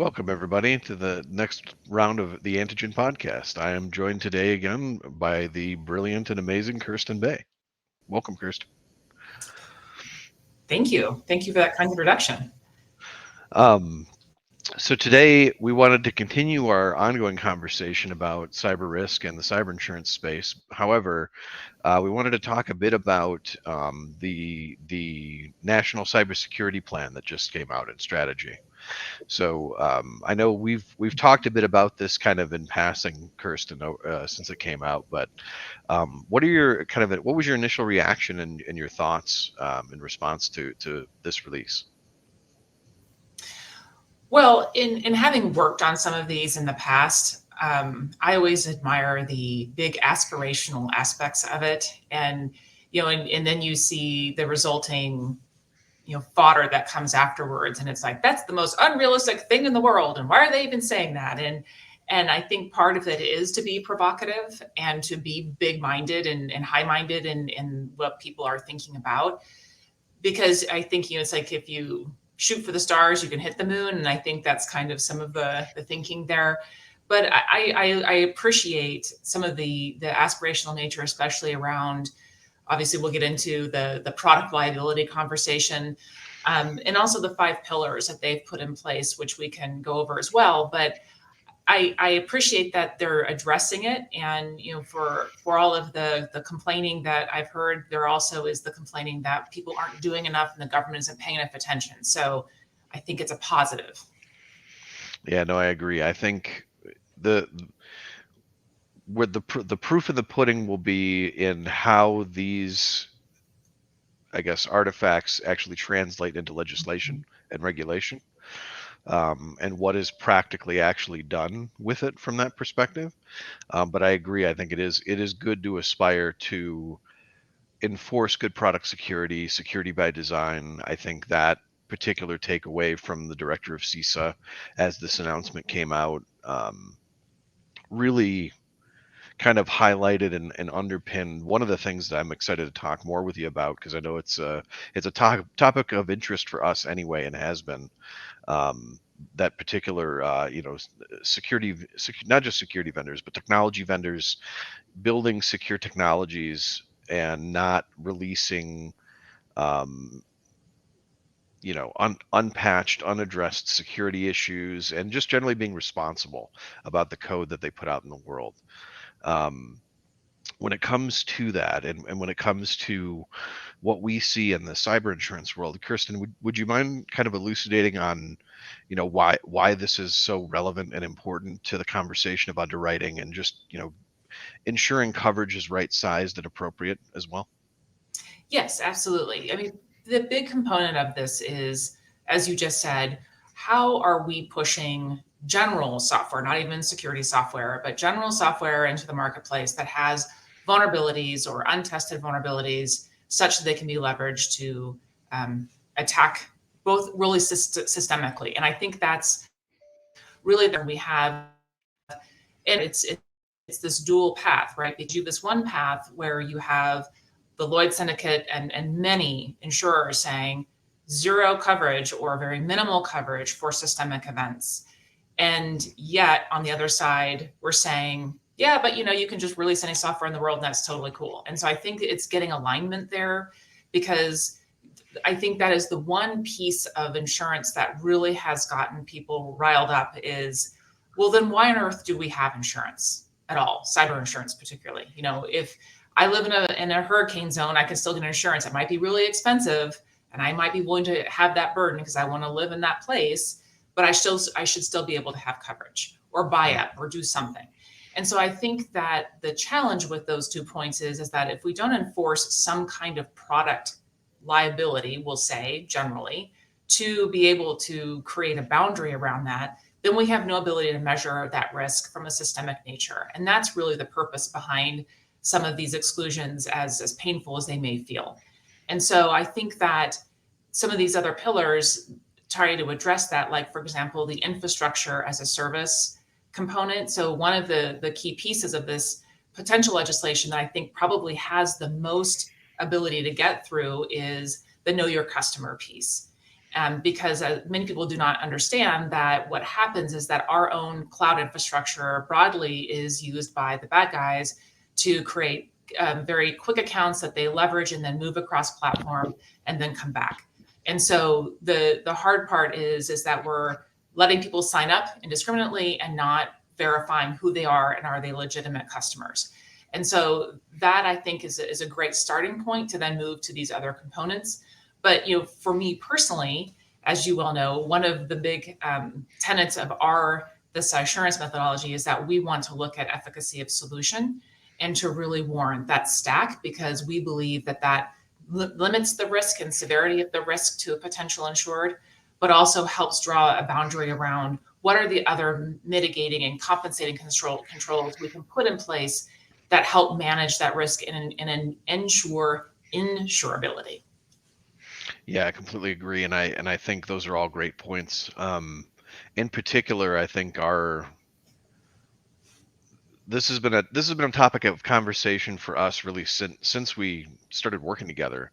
Welcome, everybody, to the next round of the Antigen podcast. I am joined today again by the brilliant and amazing Kirsten Bay. Welcome, Kirsten. Thank you. Thank you for that kind introduction. Um, so today we wanted to continue our ongoing conversation about cyber risk and the cyber insurance space. However, we wanted to talk a bit about the national cybersecurity plan that just came out in strategy. So I know we've talked a bit about this kind of in passing, Kirsten, since it came out. But what are your what was your initial reaction and your thoughts in response to this release? Well, in having worked on some of these in the past, I always admire the big aspirational aspects of it, and and then you see the resulting fodder that comes afterwards, and it's like that's the most unrealistic thing in the world, and why are they even saying that? And I think part of it is to be provocative and to be big-minded and high-minded in what people are thinking about. Because I think it's like if you shoot for the stars, you can hit the moon, and I think that's kind of some of the thinking there. But I appreciate some of the aspirational nature, especially around. Obviously, we'll get into the product liability conversation, and also the 5 pillars that they've put in place, which we can go over as well. But I appreciate that they're addressing it, and for all of the complaining that I've heard, there also is the complaining that people aren't doing enough and the government isn't paying enough attention. So I think it's a positive. Yeah, no, I agree. I think the where the proof of the pudding will be in how these, I guess, artifacts actually translate into legislation and regulation. And what is practically actually done with it from that perspective. But I agree. I think it is good to aspire to enforce good product security, security by design. I think that particular takeaway from the director of CISA as this announcement came out really kind of highlighted and underpinned one of the things that I'm excited to talk more with you about, because I know it's a topic of interest for us anyway, and has been. That particular, security, not just security vendors, but technology vendors building secure technologies and not releasing, um, unpatched, unaddressed security issues, and just generally being responsible about the code that they put out in the world. Um, when it comes to that, and when it comes to what we see in the cyber insurance world, Kirsten, would you mind kind of elucidating on, why this is so relevant and important to the conversation of underwriting, and just, ensuring coverage is right sized and appropriate as well? Yes, absolutely. I mean, the big component of this is, as you just said, how are we pushing general software, not even security software, but general software into the marketplace that has vulnerabilities or untested vulnerabilities such that they can be leveraged to attack both really systemically. And I think that's really the we have, and it's this dual path, right? Because you have this one path where you have the Lloyd Syndicate and many insurers saying zero coverage or very minimal coverage for systemic events. And yet on the other side, we're saying, yeah, but you can just release any software in the world and that's totally cool. And so I think it's getting alignment there, because I think that is the one piece of insurance that really has gotten people riled up is, well, then why on earth do we have insurance at all? Cyber insurance, particularly. If I live in a hurricane zone, I can still get insurance. It might be really expensive, and I might be willing to have that burden because I want to live in that place, but I should still be able to have coverage or buy Mm. up or do something. And so I think that the challenge with those 2 points is that if we don't enforce some kind of product liability, we'll say generally, to be able to create a boundary around that, then we have no ability to measure that risk from a systemic nature. And that's really the purpose behind some of these exclusions, as painful as they may feel. And so I think that some of these other pillars try to address that, like, for example, the infrastructure as a service component. So one of the key pieces of this potential legislation that I think probably has the most ability to get through is the know your customer piece. because many people do not understand that what happens is that our own cloud infrastructure broadly is used by the bad guys to create very quick accounts that they leverage and then move across platform and then come back. And so the hard part is that we're letting people sign up indiscriminately and not verifying who they are and are they legitimate customers. And so that I think is a great starting point to then move to these other components. But for me personally, as you well know, one of the big tenets of the Cysurance methodology is that we want to look at efficacy of solution and to really warrant that stack, because we believe that limits the risk and severity of the risk to a potential insured, but also helps draw a boundary around what are the other mitigating and compensating controls we can put in place that help manage that risk and ensure insurability. Yeah, I completely agree, and I think those are all great points. In particular, I think our this has been a topic of conversation for us really since we started working together.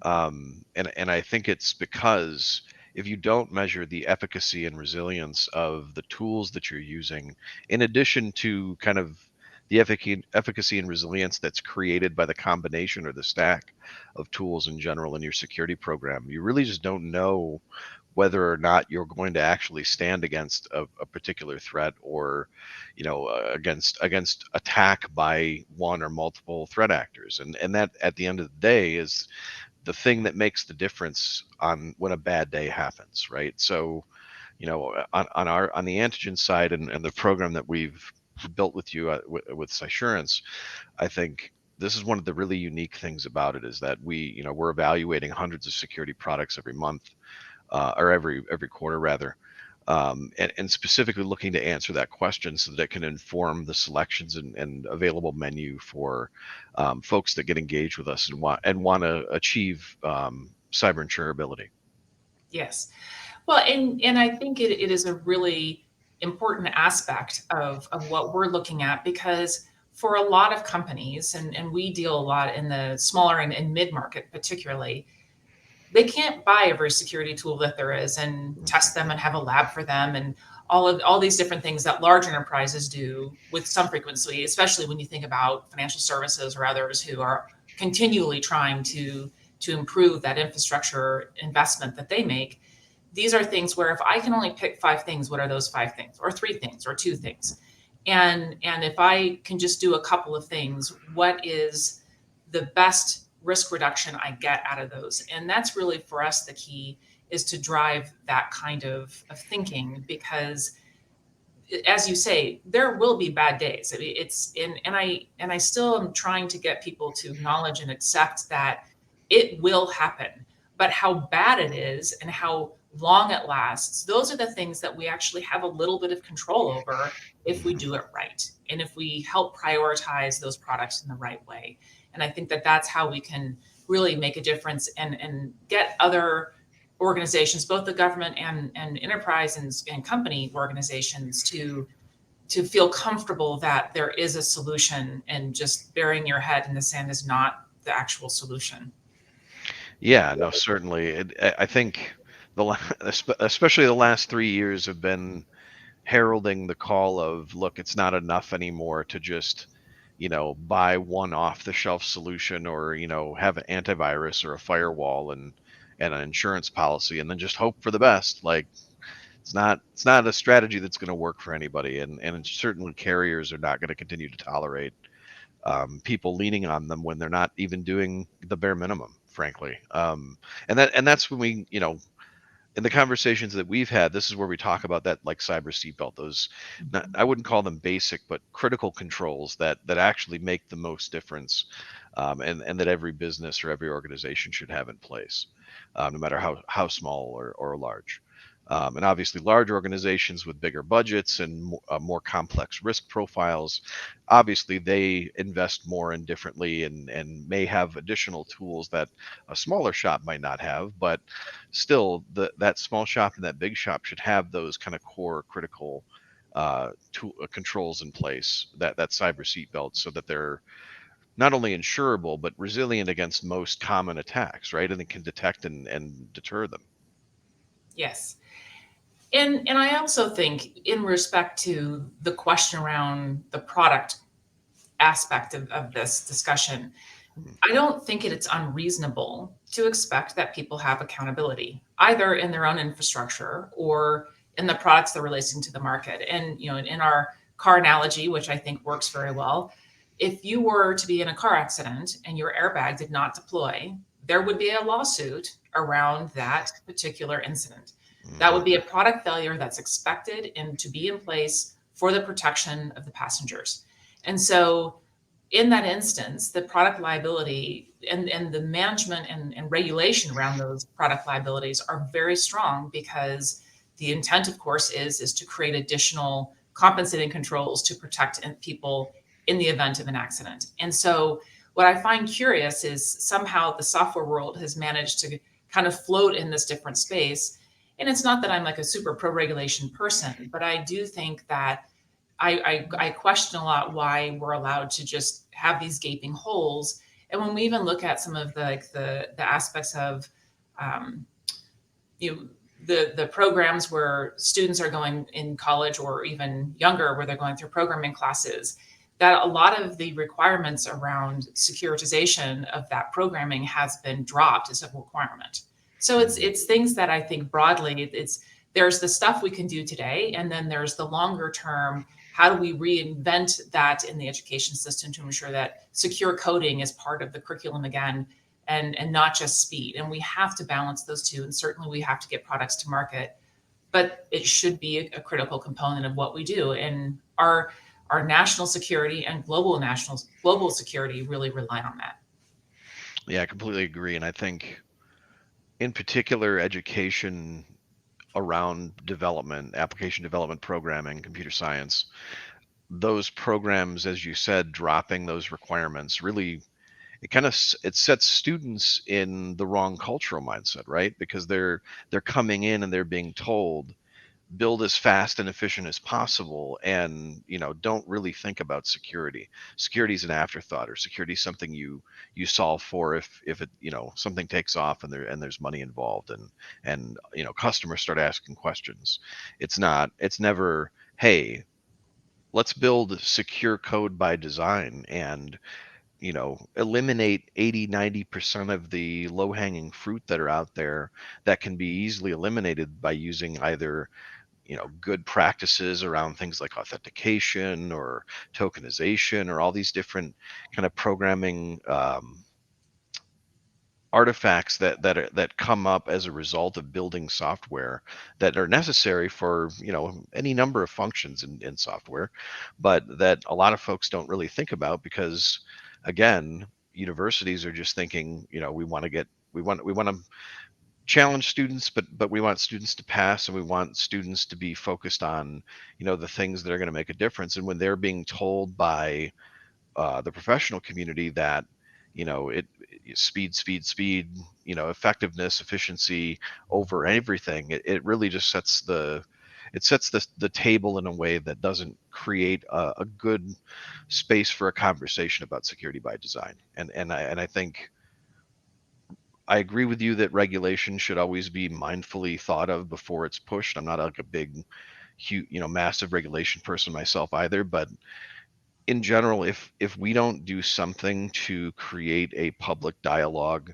And I think it's because if you don't measure the efficacy and resilience of the tools that you're using, in addition to kind of the efficacy and resilience that's created by the combination or the stack of tools in general in your security program, you really just don't know whether or not you're going to actually stand against a particular threat, or against attack by one or multiple threat actors. And that at the end of the day is the thing that makes the difference on when a bad day happens, right? So, on the Antigen side, and the program that we've built with you, with Cysurance, I think this is one of the really unique things about it, is that we're evaluating hundreds of security products every month, or every quarter rather, and specifically looking to answer that question so that it can inform the selections and available menu for folks that get engaged with us and want to achieve cyber insurability. Yes. Well, and I think it is a really important aspect of what we're looking at, because for a lot of companies, and we deal a lot in the smaller and mid-market particularly, they can't buy every security tool that there is and test them and have a lab for them and all these different things that large enterprises do with some frequency, especially when you think about financial services or others who are continually trying to improve that infrastructure investment that they make. These are things where if I can only pick 5 things, what are those 5 things, or 3 things, or 2 things? And if I can just do a couple of things, what is the best risk reduction I get out of those? And that's really for us the key, is to drive that kind of thinking, because as you say, there will be bad days. I mean, and I still am trying to get people to acknowledge and accept that it will happen. But how bad it is and how long it lasts, those are the things that we actually have a little bit of control over if we do it right, and if we help prioritize those products in the right way. And I think that that's how we can really make a difference and get other organizations, both the government and enterprise and company organizations, to feel comfortable that there is a solution, and just burying your head in the sand is not the actual solution. Yeah, no, certainly. I think especially the last 3 years have been heralding the call of, look, it's not enough anymore to just, buy one off the shelf solution, or, have an antivirus or a firewall and an insurance policy and then just hope for the best. Like, it's not a strategy that's going to work for anybody. And certainly carriers are not going to continue to tolerate people leaning on them when they're not even doing the bare minimum, frankly. And that's when we, in the conversations that we've had, this is where we talk about that, like cyber seatbelt, those, I wouldn't call them basic, but critical controls that actually make the most difference, and that every business or every organization should have in place, no matter how small or large. And obviously, large organizations with bigger budgets and more complex risk profiles, obviously they invest more and differently, and may have additional tools that a smaller shop might not have. But still, that small shop and that big shop should have those kind of core critical controls in place, that cyber seatbelt, so that they're not only insurable but resilient against most common attacks, right? And it can detect and deter them. Yes. And I also think in respect to the question around the product aspect of this discussion, I don't think it's unreasonable to expect that people have accountability, either in their own infrastructure or in the products they're releasing to the market. And in our car analogy, which I think works very well, if you were to be in a car accident and your airbag did not deploy, there would be a lawsuit around that particular incident. That Hmm. would be a product failure that's expected and to be in place for the protection of the passengers. And so in that instance, the product liability and the management and regulation around those product liabilities are very strong, because the intent, of course, is to create additional compensating controls to protect people in the event of an accident. And so what I find curious is somehow the software world has managed to kind of float in this different space. And it's not that I'm like a super pro regulation person, but I do think that I question a lot why we're allowed to just have these gaping holes. And when we even look at some of the aspects of um, you know, the programs where students are going in college or even younger, where they're going through programming classes, that a lot of the requirements around securitization of that programming has been dropped as a requirement. So Hmm. it's things that I think broadly, it's there's the stuff we can do today, and then there's the longer term. How do we reinvent that in the education system to ensure that secure coding is part of the curriculum again, and not just speed? And we have to balance those two, and certainly we have to get products to market, but it should be a critical component of what we do. And our national security and global security really rely on that. Yeah, I completely agree. And I think, in particular, education around development, application development programming, computer science, those programs, as you said, dropping those requirements really it sets students in the wrong cultural mindset, right? Because they're coming in and they're being told build as fast and efficient as possible, and don't really think about security. Security is an afterthought, or security is something you solve for if it something takes off and there's money involved, and customers start asking questions. It's never, hey, let's build secure code by design and eliminate 80-90% of the low hanging fruit that are out there that can be easily eliminated by using either good practices around things like authentication or tokenization or all these different kind of programming artifacts that come up as a result of building software that are necessary for any number of functions in software, but that a lot of folks don't really think about because, again, universities are just thinking, we want to challenge students, but we want students to pass, and we want students to be focused on the things that are going to make a difference. And when they're being told by the professional community that speed, speed, speed, effectiveness, efficiency over everything, it really just sets the table in a way that doesn't create a good space for a conversation about security by design. And I think I agree with you that regulation should always be mindfully thought of before it's pushed. I'm not like a big, huge, massive regulation person myself either, but in general, if we don't do something to create a public dialogue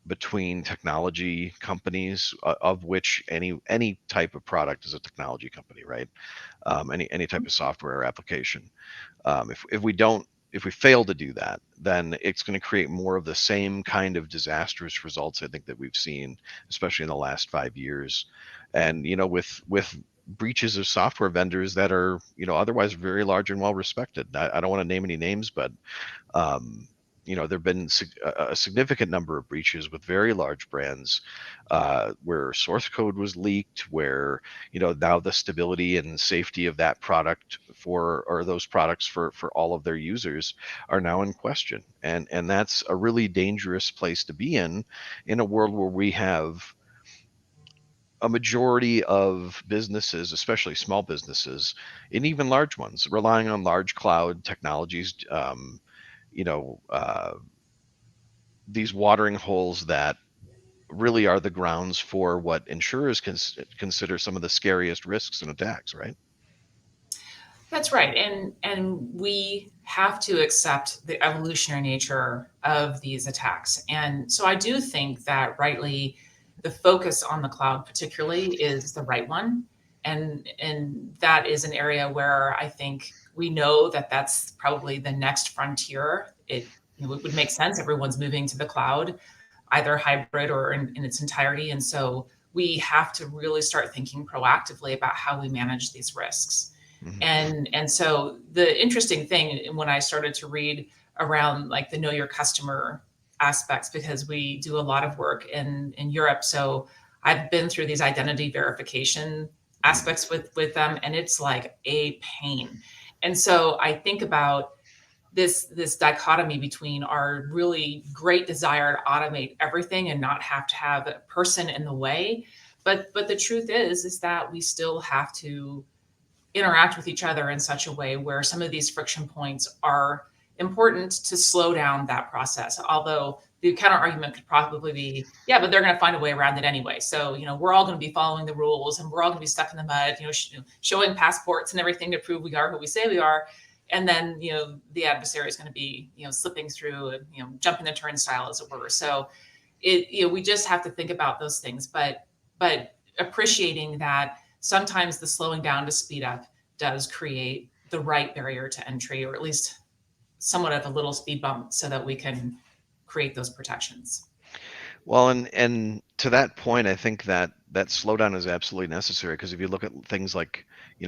between technology companies, of which any type of product is a technology company, right? Any type of software or application. If we fail to do that, then it's going to create more of the same kind of disastrous results I think that we've seen, especially in the last 5 years. And with breaches of software vendors that are otherwise very large and well respected. I don't want to name any names, but um, there have been a significant number of breaches with very large brands where source code was leaked, where now the stability and safety of that product or those products for all of their users are now in question, and that's a really dangerous place to be in a world where we have a majority of businesses, especially small businesses, and even large ones, relying on large cloud technologies. You know, uh, these watering holes that really are the grounds for what insurers consider some of the scariest risks and attacks, right? That's right. And we have to accept the evolutionary nature of these attacks. And so I do think that rightly the focus on the cloud particularly is the right one. And that is an area where I think we know that that's probably the next frontier. It would make sense. Everyone's moving to the cloud, either hybrid or in its entirety. And so we have to really start thinking proactively about how we manage these risks. Mhm. And so the interesting thing when I started to read around like the know your customer aspects, because we do a lot of work in Europe. So I've been through these identity verification Mhm. aspects with them, and it's like a pain. And so I think about this dichotomy between our really great desire to automate everything and not have to have a person in the way, but the truth is that we still have to interact with each other in such a way where some of these friction points are important to slow down that process. Although the counter argument could probably be, yeah, but they're going to find a way around it anyway. So, we're all going to be following the rules and we're all going to be stuck in the mud, showing passports and everything to prove we are who we say we are. And then, the adversary is going to be, slipping through and, jumping the turnstile, as it were. So we just have to think about those things, but appreciating that sometimes the slowing down to speed up does create the right barrier to entry, or at least somewhat of a little speed bump so that we can create those protections. Well, and to that point, I think that that slowdown is absolutely necessary because if you look at things like,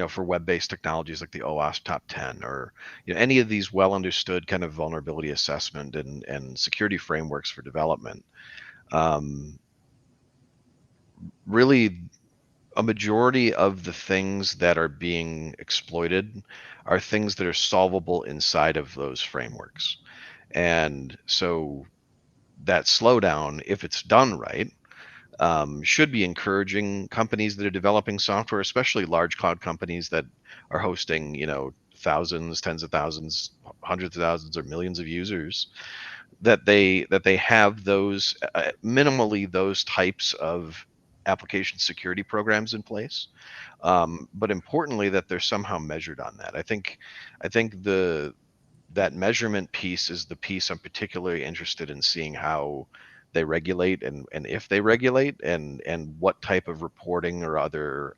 for web-based technologies like the OWASP Top 10 or any of these well understood kind of vulnerability assessment and security frameworks for development, um, really a majority of the things that are being exploited are things that are solvable inside of those frameworks. And so that slowdown, if it's done right, should be encouraging companies that are developing software, especially large cloud companies that are hosting, thousands, tens of thousands, hundreds of thousands, or millions of users, that they have those minimally those types of application security programs in place, but importantly that they're somehow measured on that. I think that measurement piece is the piece I'm particularly interested in seeing how they regulate and if they regulate and what type of reporting or other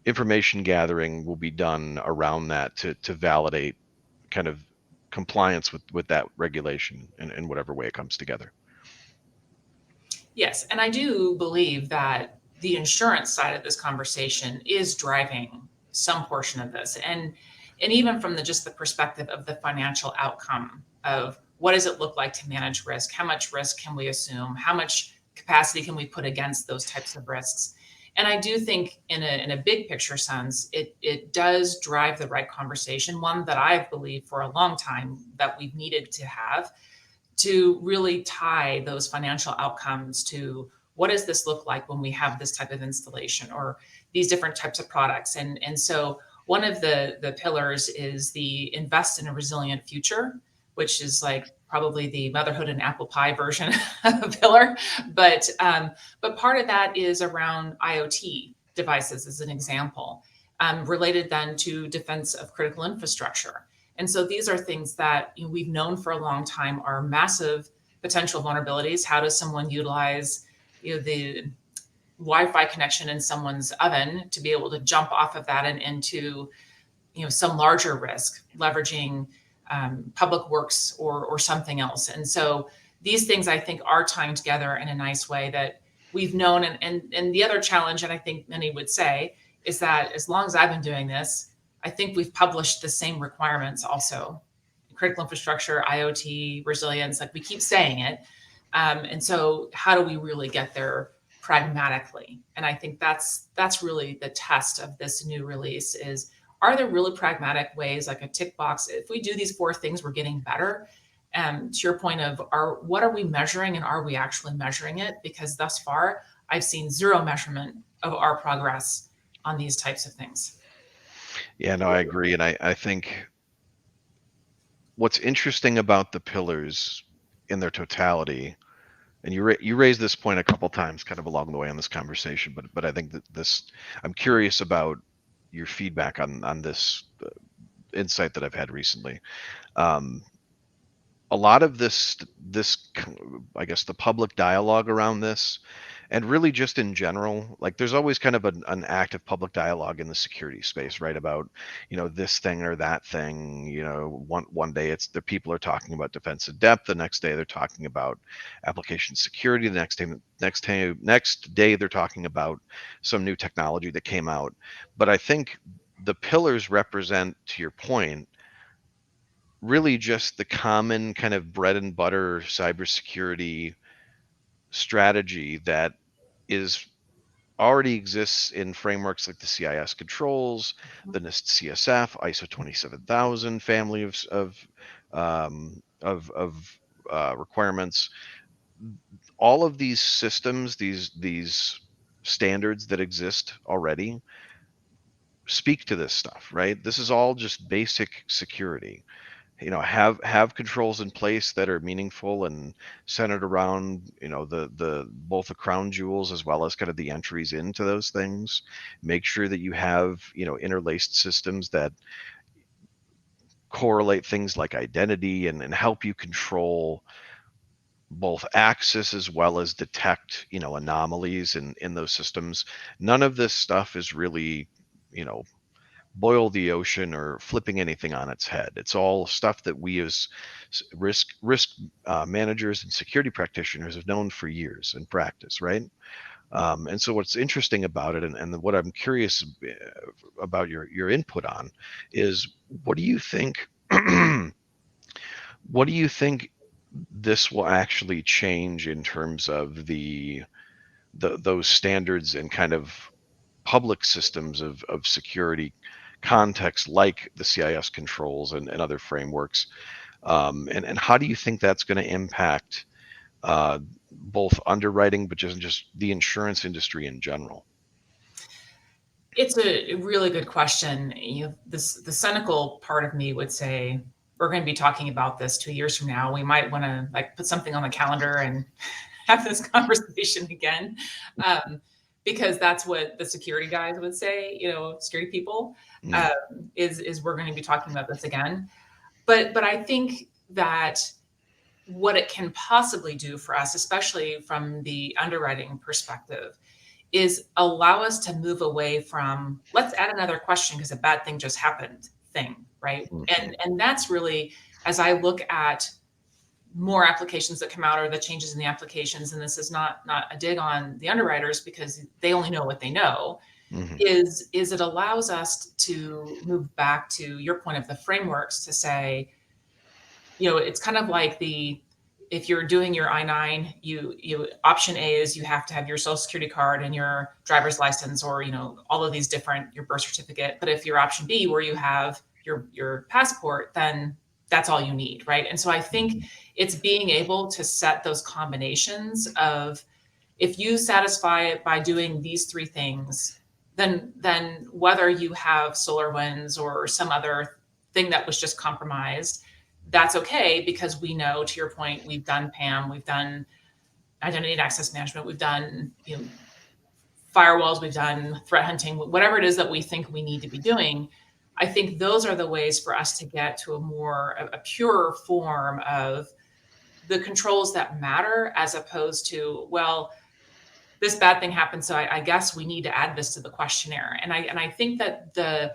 information gathering will be done around that to validate kind of compliance with that regulation in whatever way it comes together. Yes, and I do believe that the insurance side of this conversation is driving some portion of this. And even from just the perspective of the financial outcome of what does it look like to manage risk? How much risk can we assume? How much capacity can we put against those types of risks? And I do think in a big picture sense, it does drive the right conversation, one that I've believed for a long time that we've needed to have, to really tie those financial outcomes to what does this look like when we have this type of installation or these different types of products. And so one of the pillars is the invest in a resilient future, which is like probably the motherhood and apple pie version of a pillar. But part of that is around IoT devices as an example, related then to defense of critical infrastructure. And so these are things that we've known for a long time are massive potential vulnerabilities. How does someone utilize the Wi-Fi connection in someone's oven to be able to jump off of that and into some larger risk, leveraging public works or something else. And so these things I think are tying together in a nice way that we've known. And the other challenge, and I think many would say, is that as long as I've been doing this, I think we've published the same requirements also. Critical infrastructure, IoT, resilience, like we keep saying it. And so how do we really get there pragmatically? And I think that's really the test of this new release is, are there really pragmatic ways, like a tick box? If we do these four things, we're getting better. To your point of what are we measuring and are we actually measuring it? Because thus far, I've seen zero measurement of our progress on these types of things. Yeah, no, I agree, and I think what's interesting about the pillars in their totality And you raised this point a couple times, kind of along the way in this conversation, but I think that this, I'm curious about your feedback on this insight that I've had recently. Um, a lot of I guess the public dialogue around this, and really just in general, like there's always kind of an active public dialogue in the security space, right? About, this thing or that thing. One day it's the people are talking about defense in depth, the next day they're talking about application security, the next day they're talking about some new technology that came out. But I think the pillars represent, to your point, really just the common kind of bread and butter cybersecurity strategy that is already exists in frameworks like the CIS controls, the NIST CSF, ISO 27000 family of requirements. All of these systems, these standards that exist already, speak to this stuff, right? This is all just basic security. Have controls in place that are meaningful and centered around, the both the crown jewels as well as kind of the entries into those things. Make sure that you have, interlaced systems that correlate things like identity and help you control both access as well as detect, anomalies in those systems. None of this stuff is really, you know boil the ocean or flipping anything on its head. It's all stuff that we as risk managers and security practitioners have known for years in practice, right? And so what's interesting about it, and what I'm curious about your input on, is what do you think? What do you think this will actually change in terms of those standards and kind of public systems of security context like the CIS controls and other frameworks? And how do you think that's going to impact both underwriting, but just the insurance industry in general? It's a really good question. The cynical part of me would say we're going to be talking about this 2 years from now. We might want to like put something on the calendar and have this conversation again, um, because that's what the security guys would say. Security people, Mm, is we're going to be talking about this again. But I think that what it can possibly do for us, especially from the underwriting perspective, is allow us to move away from let's add another question because a bad thing just happened thing, right? mhm, And that's really, as I look at more applications that come out or the changes in the applications, and this is not a dig on the underwriters because they only know what they know, mhm, is it allows us to move back to your point of the frameworks to say, it's kind of like if you're doing your I-9, you option A is you have to have your social security card and your driver's license, or all of these different, your birth certificate. But if you're option B, where you have your passport, then that's all you need, right? And so I think mhm, it's being able to set those combinations of, if you satisfy it by doing these three things, then whether you have SolarWinds or some other thing that was just compromised, that's okay, because we know, to your point, we've done PAM, we've done identity and access management, we've done firewalls, we've done threat hunting, whatever it is that we think we need to be doing. I think those are the ways for us to get to a purer form of the controls that matter, as opposed to, well, this bad thing happened, so I guess we need to add this to the questionnaire. And I think that the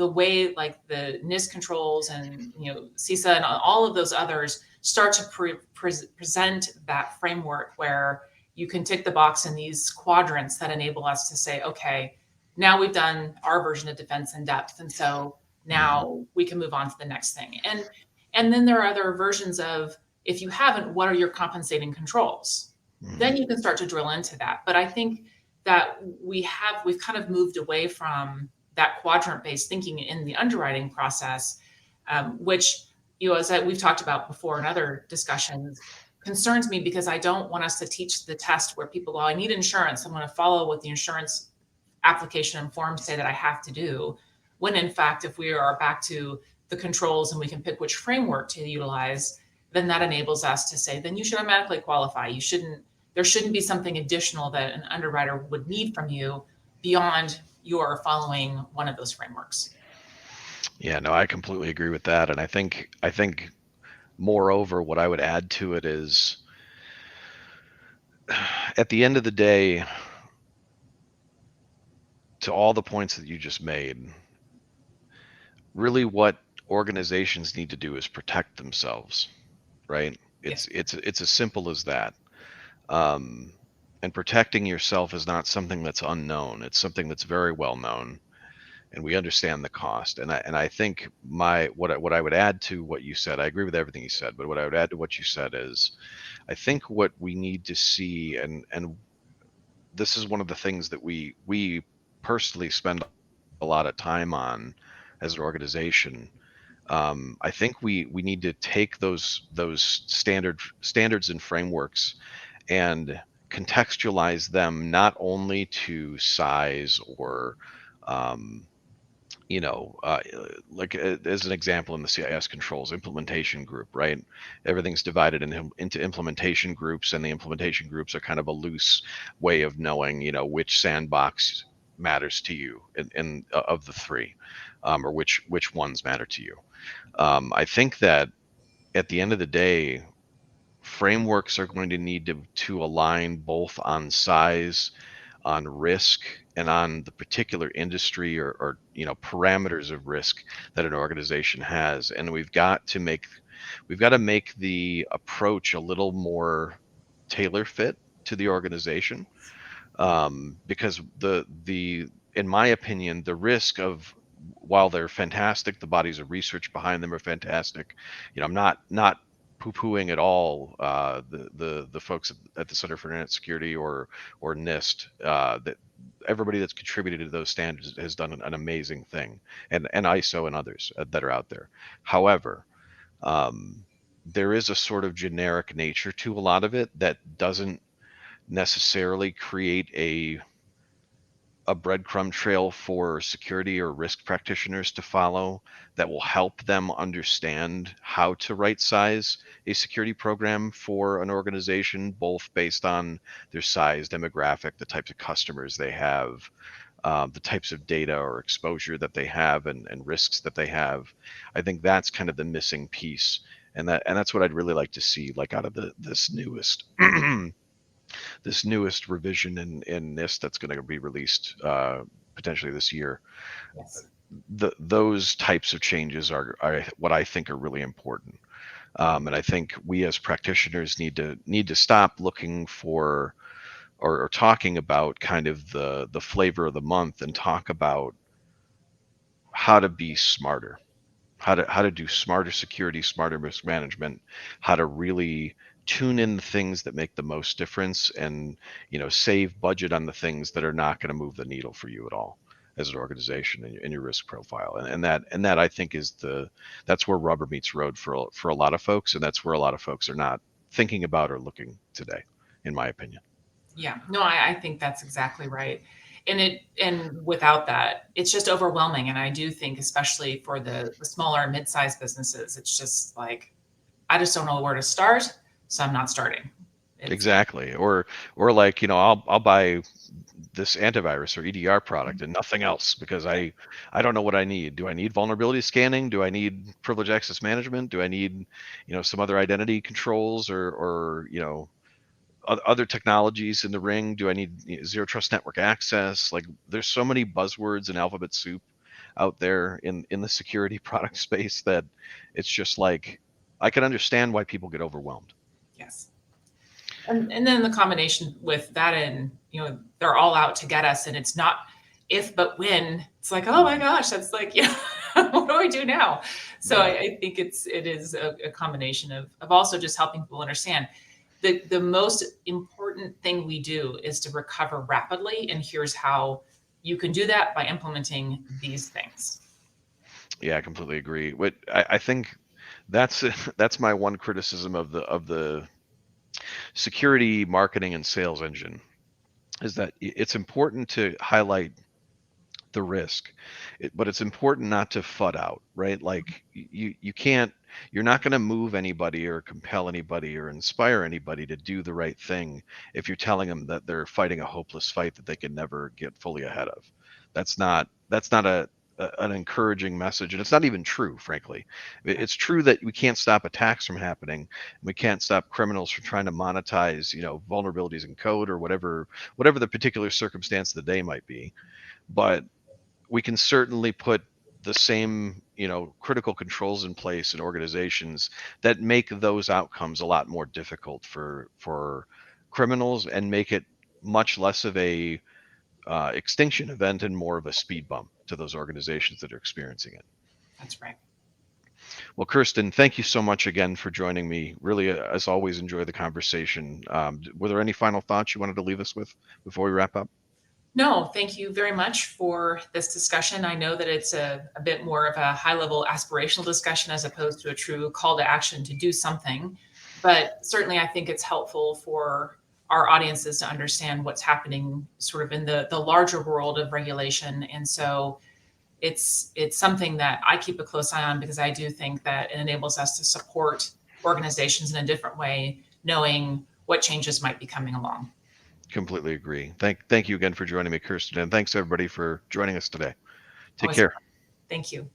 way like the NIST controls and CISA and all of those others start to present that framework where you can tick the box in these quadrants that enable us to say, okay, now we've done our version of defense in depth, and so mhm, now we can move on to the next thing. And then there are other versions of, if you haven't, what are your compensating controls? Then mhm, you can start to drill into that. But I think that we've kind of moved away from that quadrant based thinking in the underwriting process, which, as we've talked about before in other discussions, concerns me, because I don't want us to teach the test where people go, I need insurance, I'm going to follow what the insurance application and forms say that I have to do. When in fact, if we are back to the controls and we can pick which framework to utilize, then that enables us to say, then you should automatically qualify. There shouldn't be something additional that an underwriter would need from you beyond your following one of those frameworks. Yeah, no, I completely agree with that. And I think moreover, what I would add to it is at the end of the day, to all the points that you just made, really what organizations need to do is protect themselves, right? Yes. It's as simple as that. Um, and protecting yourself is not something that's unknown. It's something that's very well known, and we understand the cost. And I think what I would add to what you said, I agree with everything you said, but what I would add to what you said is, I think what we need to see, and this is one of the things that we personally spend a lot of time on as an organization. I think we need to take those standards and frameworks and contextualize them not only to size or um, like as an example in the CIS controls implementation group, right? Everything's divided into implementation groups, and the implementation groups are kind of a loose way of knowing, which sandbox matters to you in of the three, or which ones matter to you. I think that at the end of the day, frameworks are going to need to align both on size, on risk, and on the particular industry or parameters of risk that an organization has. And we've got to make the approach a little more tailor fit to the organization, because the in my opinion, the risk of, while they're fantastic, the bodies of research behind them are fantastic. I'm not poo-pooing at all the folks at the Center for Internet Security or NIST. That everybody that's contributed to those standards has done an amazing thing, and ISO and others that are out there. However, um, there is a sort of generic nature to a lot of it that doesn't necessarily create a breadcrumb trail for security or risk practitioners to follow that will help them understand how to right size a security program for an organization, both based on their size, demographic, the types of customers they have, the types of data or exposure that they have, and risks that they have. I think that's kind of the missing piece. And that's what I'd really like to see, like out of this newest this newest revision in NIST that's going to be released potentially this year. Yes. Those types of changes are what I think are really important. And I think we as practitioners need to stop looking for or talking about kind of the flavor of the month, and talk about how to be smarter, how to do smarter security, smarter risk management, how to really tune in the things that make the most difference, and save budget on the things that are not going to move the needle for you at all as an organization in your risk profile. And that I think that's where rubber meets road for a lot of folks, and that's where a lot of folks are not thinking about or looking today, in my opinion. Yeah, no, I think that's exactly right. And without that, it's just overwhelming. And I do think, especially for the smaller and mid-sized businesses, it's just like, I just don't know where to start, so I'm not starting. It's Exactly. Or like, I'll buy this antivirus or EDR product and nothing else, because yeah, I don't know what I need. Do I need vulnerability scanning? Do I need privilege access management? Do I need, some other identity controls, or other technologies in the ring? Do I need zero trust network access? Like, there's so many buzzwords and alphabet soup out there in the security product space that it's just like, I can understand why people get overwhelmed. yes. And then the combination with that, and they're all out to get us, and it's not if but when. It's like, oh my Mhm. gosh, that's like, what do I do now? So Yeah. I think it is a combination of also just helping people understand the most important thing we do is to recover rapidly, and here's how you can do that by implementing these things. Yeah, I completely agree. What I think that's that's my one criticism of the security marketing and sales engine, is that it's important to highlight the risk. But it's important not to FUD out, right? Like you can't, you're not going to move anybody or compel anybody or inspire anybody to do the right thing if you're telling them that they're fighting a hopeless fight that they can never get fully ahead of. That's not an encouraging message, and it's not even true, frankly. It's true that we can't stop attacks from happening. We can't stop criminals from trying to monetize, vulnerabilities in code or whatever the particular circumstance of the day might be. But we can certainly put the same, critical controls in place in organizations that make those outcomes a lot more difficult for criminals and make it much less of a extinction event and more of a speed bump to those organizations that are experiencing it. That's right. Well, Kirsten, thank you so much again for joining me. Really, as always, enjoy the conversation. Were there any final thoughts you wanted to leave us with before we wrap up? No, thank you very much for this discussion. I know that it's a bit more of a high level aspirational discussion as opposed to a true call to action to do something. But certainly, I think it's helpful for our audiences to understand what's happening sort of in the larger world of regulation. And so it's something that I keep a close eye on because I do think that it enables us to support organizations in a different way, knowing what changes might be coming along. Completely agree. Thank you again for joining me, Kirsten, and thanks everybody for joining us today. Take Always, care. thank you.